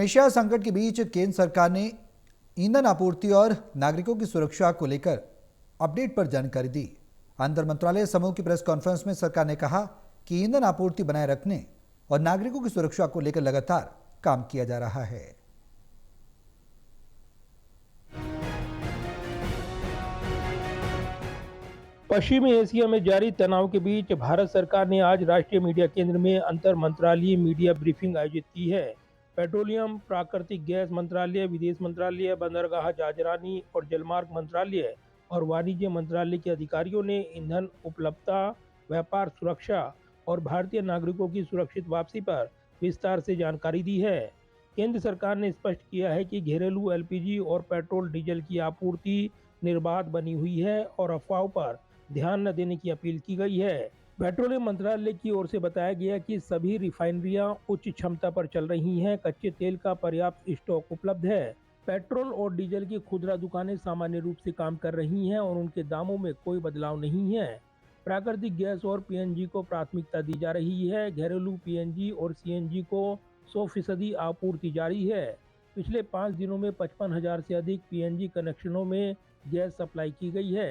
Asia संकट के बीच केंद्र सरकार ने ईंधन आपूर्ति और नागरिकों की सुरक्षा को लेकर अपडेट पर जानकारी दी। अंतर मंत्रालय समूह की प्रेस कॉन्फ्रेंस में सरकार ने कहा कि ईंधन आपूर्ति बनाए रखने और नागरिकों की सुरक्षा को लेकर लगातार काम किया जा रहा है। पश्चिमी एशिया में जारी तनाव के बीच भारत सरकार ने आज राष्ट्रीय मीडिया केंद्र में अंतर मंत्रालयीय मीडिया ब्रीफिंग आयोजित की है। पेट्रोलियम, प्राकृतिक गैस मंत्रालय, विदेश मंत्रालय, बंदरगाह जाजरानी और जलमार्ग मंत्रालय और वाणिज्य मंत्रालय के अधिकारियों ने ईंधन उपलब्धता, व्यापार सुरक्षा और भारतीय नागरिकों की सुरक्षित वापसी पर विस्तार से जानकारी दी है। केंद्र सरकार ने स्पष्ट किया है कि घरेलू एलपीजी और पेट्रोल डीजल की आपूर्ति निर्बाध बनी हुई है और अफवाहों पर ध्यान न देने की अपील की गई है। पेट्रोलियम मंत्रालय की ओर से बताया गया कि सभी रिफाइनरियां उच्च क्षमता पर चल रही हैं, कच्चे तेल का पर्याप्त स्टॉक उपलब्ध है। पेट्रोल और डीजल की खुदरा दुकानें सामान्य रूप से काम कर रही हैं और उनके दामों में कोई बदलाव नहीं है। प्राकृतिक गैस और पीएनजी को प्राथमिकता दी जा रही है। घरेलू पीएनजी और सीएनजी को 100% आपूर्ति जारी है। पिछले 5 दिनों में 55,000 से अधिक पीएनजी कनेक्शनों में गैस सप्लाई की गई है।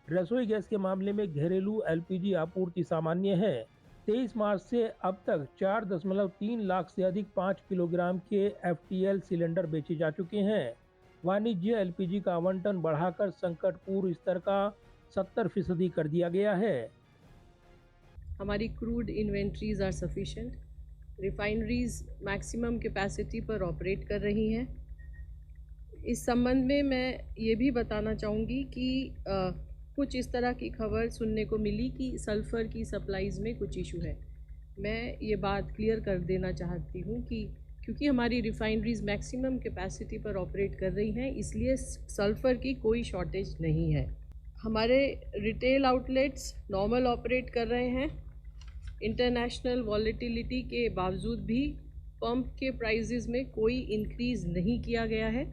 रसोई गैस के मामले में घरेलू एलपीजी आपूर्ति सामान्य है। 23 मार्च से अब तक 4.3 लाख से अधिक 5 किलोग्राम के एफटीएल सिलेंडर बेचे जा चुके हैं। वाणिज्य एलपीजी का आवंटन बढ़ाकर संकट पूर्व स्तर का 70% कर दिया गया है। हमारी crude inventories are sufficient. Refineries maximum capacity पर ऑपरेट कर रही हैं। इस संबंध में मैं ये भी बताना चाहूँगी कि कुछ इस तरह की खबर सुनने को मिली कि सल्फ़र की सप्लाईज़ में कुछ इशू है। मैं ये बात क्लियर कर देना चाहती हूँ कि क्योंकि हमारी रिफाइनरीज मैक्सिमम कैपेसिटी पर ऑपरेट कर रही हैं, इसलिए सल्फ़र की कोई शॉर्टेज नहीं है। हमारे रिटेल आउटलेट्स नॉर्मल ऑपरेट कर रहे हैं। इंटरनेशनल वॉलेटिलिटी के बावजूद भी पंप के प्राइसेस में कोई इंक्रीज़ नहीं किया गया है।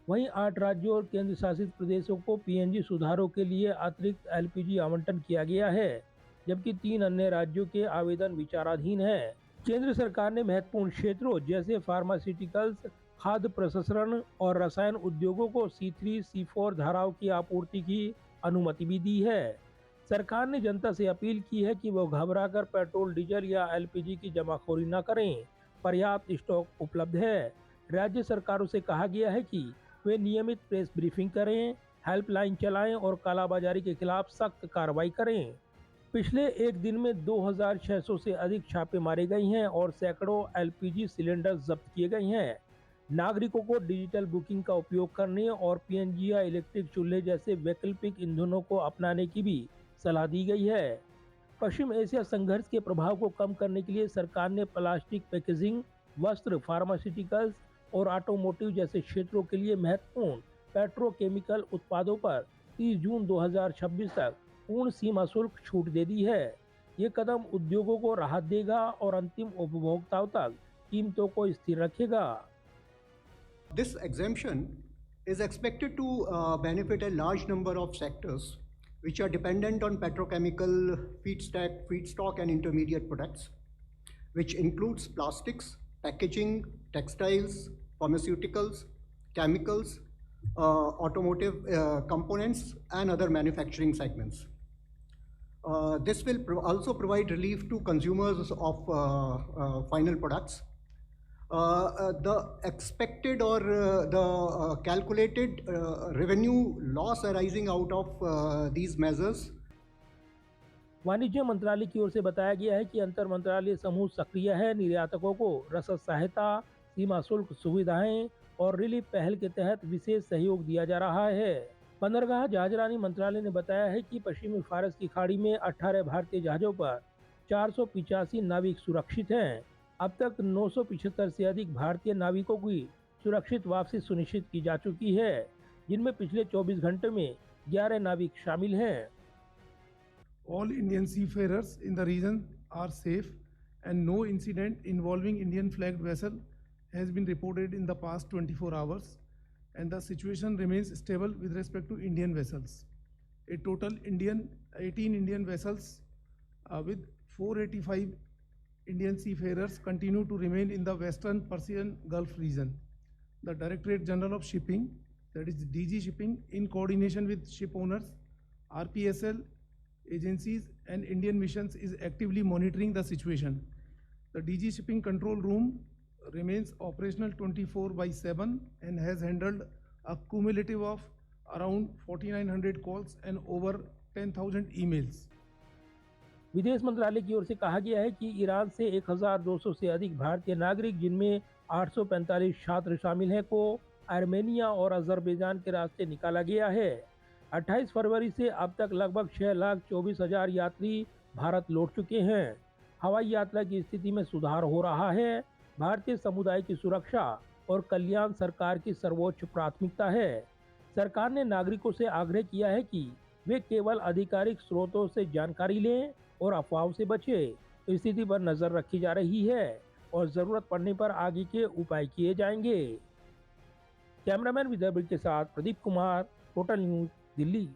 वहीं 8 राज्यों और केंद्र शासित प्रदेशों को पीएनजी सुधारों के लिए अतिरिक्त एलपीजी आवंटन किया गया है, जबकि 3 अन्य राज्यों के आवेदन विचाराधीन हैं। केंद्र सरकार ने महत्वपूर्ण क्षेत्रों जैसे फार्मास्यूटिकल्स, खाद्य प्रसंस्करण और रसायन उद्योगों को C3, C4 धाराओं की आपूर्ति की अनुमति भी दी है। सरकार ने जनता से अपील की है कि वो घबराकर पेट्रोल, डीजल या एलपीजी की जमाखोरी न करें। पर्याप्त स्टॉक उपलब्ध है। राज्य सरकारों से कहा गया है कि वे नियमित प्रेस ब्रीफिंग करें, हेल्पलाइन चलाएं और कालाबाजारी के खिलाफ सख्त कार्रवाई करें। पिछले एक दिन में 2,600 से अधिक छापे मारे गए हैं और सैकड़ों एलपीजी सिलेंडर जब्त किए गए हैं। नागरिकों को डिजिटल बुकिंग का उपयोग करने और पीएनजी या इलेक्ट्रिक चूल्हे जैसे वैकल्पिक ईंधनों को अपनाने की भी सलाह दी गई है। पश्चिम एशिया संघर्ष के प्रभाव को कम करने के लिए सरकार ने प्लास्टिक पैकेजिंग, वस्त्र, फार्मास्यूटिकल्स और ऑटोमोटिव जैसे क्षेत्रों के लिए महत्वपूर्ण पेट्रोकेमिकल उत्पादों पर 30 जून 2026 तक पूर्ण सीमा शुल्क छूट दे दी है। ये कदम उद्योगों को राहत देगा और अंतिम उपभोक्ताओं तक कीमतों को स्थिर रखेगा। This exemption is expected to benefit a large number of sectors which are dependent on petrochemical feedstock and intermediate products, which includes plastics, packaging, textiles, pharmaceuticals, chemicals, automotive components, and other manufacturing segments. This will also provide relief to consumers of final products. The expected or the calculated revenue loss arising out of these measures. वाणिज्य मंत्रालय की ओर से बताया गया है कि अंतर मंत्रालय समूह सक्रिय है। निर्यातकों को रसद सहायता, सीमा शुल्क सुविधाएं और रिलीफ पहल के तहत विशेष सहयोग दिया जा रहा है। बंदरगाह जाजरानी मंत्रालय ने बताया है कि पश्चिमी फारस की खाड़ी में 18 भारतीय जहाजों पर 485 नाविक सुरक्षित हैं। अब तक 975 से अधिक भारतीय नाविकों की सुरक्षित वापसी सुनिश्चित की जा चुकी है, जिनमें पिछले 24 घंटे में 11 नाविक शामिल हैं। All Indian seafarers in the region are safe and no incident involving Indian flagged vessel has been reported in the past 24 hours and the situation remains stable with respect to Indian vessels. A total 18 Indian vessels with 485 Indian seafarers continue to remain in the Western Persian Gulf region. The Directorate General of Shipping, that is DG Shipping, in coordination with ship owners, RPSL agencies and Indian missions, is actively monitoring the situation. The DG Shipping Control Room remains operational 24/7 and has handled a cumulative of around 4,900 calls and over 10,000 emails. विदेश मंत्रालय की ओर से कहा गया है कि Iran से 1,200 से अधिक भारतीय नागरिक, जिनमें 845 छात्र शामिल हैं, को आर्मेनिया और अजरबैजान के रास्ते निकाला गया है। 28 फरवरी से अब तक लगभग 6,24,000 यात्री भारत लौट चुके हैं। हवाई यात्रा की स्थिति में सुधार हो रहा है। भारतीय समुदाय की सुरक्षा और कल्याण सरकार की सर्वोच्च प्राथमिकता है। सरकार ने नागरिकों से आग्रह किया है कि वे केवल आधिकारिक स्रोतों से जानकारी लें और अफवाहों से बचें। स्थिति पर नजर रखी जा रही है और जरूरत पड़ने पर आगे के उपाय किए जाएंगे। कैमरामैन विदर्भ के साथ प्रदीप कुमार, टोटल न्यूज, दिल्ली।